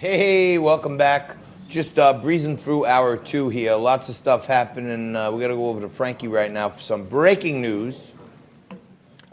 Hey, welcome back. Just breezing through hour two here. Lots of stuff happening. We got to go over to Frankie right now for some breaking news.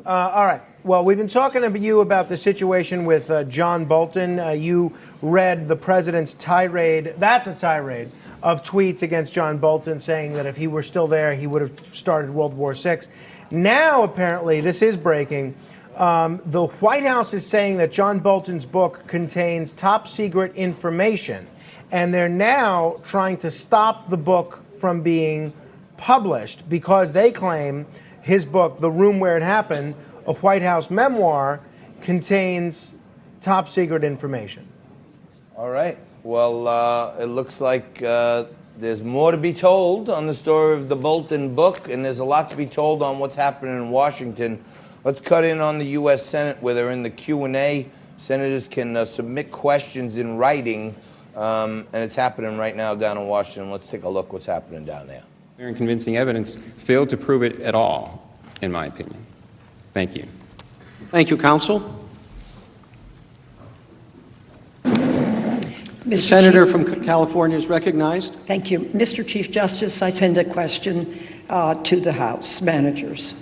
All right. Well, we've been talking to you about the situation with John Bolton. You read the president's tirade. That's a tirade of tweets against John Bolton, saying that if he were still there, he would have started World War VI. Now, apparently, this is breaking. The White House is saying that John Bolton's book contains top secret information, and they're now trying to stop the book from being published because they claim his book, The Room Where It Happened, a White House memoir, contains top secret information. All right. Well, it looks like there's more to be told on the story of the Bolton book, and there's a lot to be told on what's happening in Washington. Let's cut in on the U.S. Senate, where they're in the Q&A. Senators can submit questions in writing, and it's happening right now down in Washington. Let's take a look what's happening down there. Clear and convincing evidence failed to prove it at all, in my opinion. Thank you. Thank you, counsel. The senator from California is recognized. Thank you. Mr. Chief Justice, I send a question to the House managers.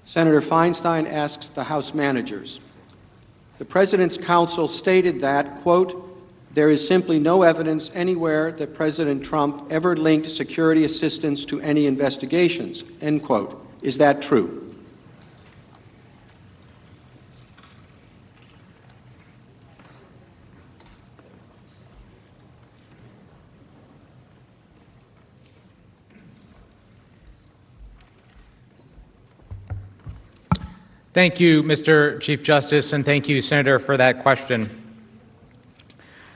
Senator Feinstein asks the House managers. The President's counsel stated that, quote, there is simply no evidence anywhere that President Trump ever linked security assistance to any investigations, end quote. Is that true? Thank you, Mr. Chief Justice, and thank you, Senator, for that question.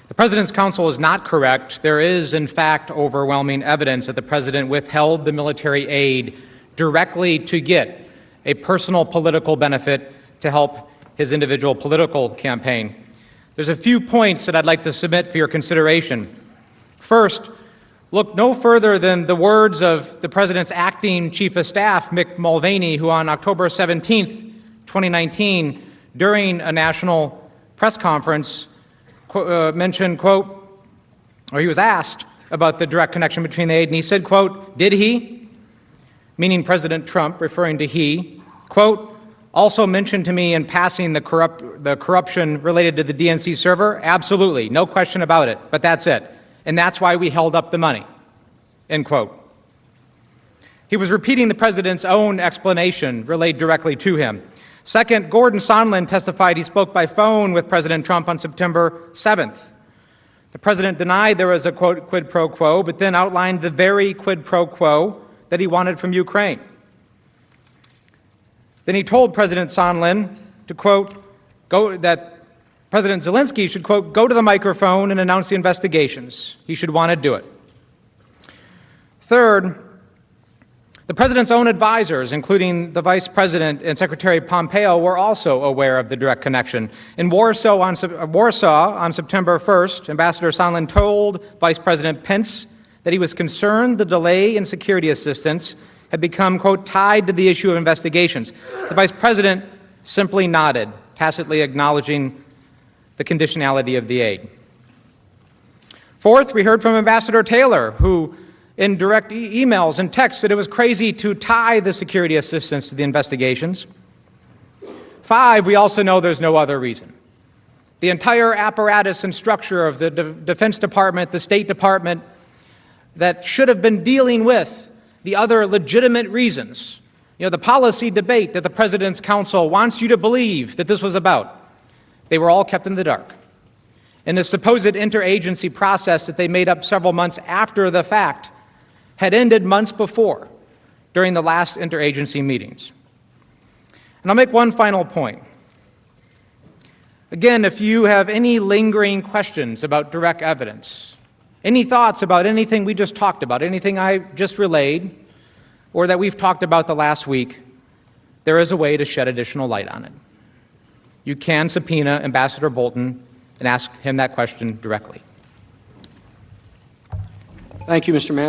The President's counsel is not correct. There is, in fact, overwhelming evidence that the President withheld the military aid directly to get a personal political benefit to help his individual political campaign. There's a few points that I'd like to submit for your consideration. First, look no further than the words of the President's acting Chief of Staff, Mick Mulvaney, who on October 17th, 2019, during a national press conference, mentioned, quote, or he was asked about the direct connection between the aid, and he said, quote, did he, meaning President Trump, referring to he, quote, also mentioned to me in passing the corruption related to the DNC server? Absolutely, no question about it, but that's it. And that's why we held up the money, end quote. He was repeating the President's own explanation relayed directly to him. Second, Gordon Sondland testified he spoke by phone with President Trump on September 7th. The President denied there was a, quote, quid pro quo, but then outlined the very quid pro quo that he wanted from Ukraine. Then he told President Sondland to, quote, that President Zelensky should, quote, go to the microphone and announce the investigations. He should want to do it. Third, the President's own advisors, including the Vice President and Secretary Pompeo, were also aware of the direct connection. In Warsaw on September 1st, Ambassador Sondland told Vice President Pence that he was concerned the delay in security assistance had become, quote, tied to the issue of investigations. The Vice President simply nodded, tacitly acknowledging the conditionality of the aid. Fourth, we heard from Ambassador Taylor, who in direct emails and texts said it was crazy to tie the security assistance to the investigations. 5, we also know there's no other reason. The entire apparatus and structure of the Defense Department, the State Department, that should have been dealing with the other legitimate reasons, the policy debate that the President's counsel wants you to believe that this was about, they were all kept in the dark. And the supposed interagency process that they made up several months after the fact had ended months before, during the last interagency meetings. And I'll make one final point. Again, if you have any lingering questions about direct evidence, any thoughts about anything we just talked about, anything I just relayed, or that we've talked about the last week, there is a way to shed additional light on it. You can subpoena Ambassador Bolton and ask him that question directly. Thank you, Mr. Manager.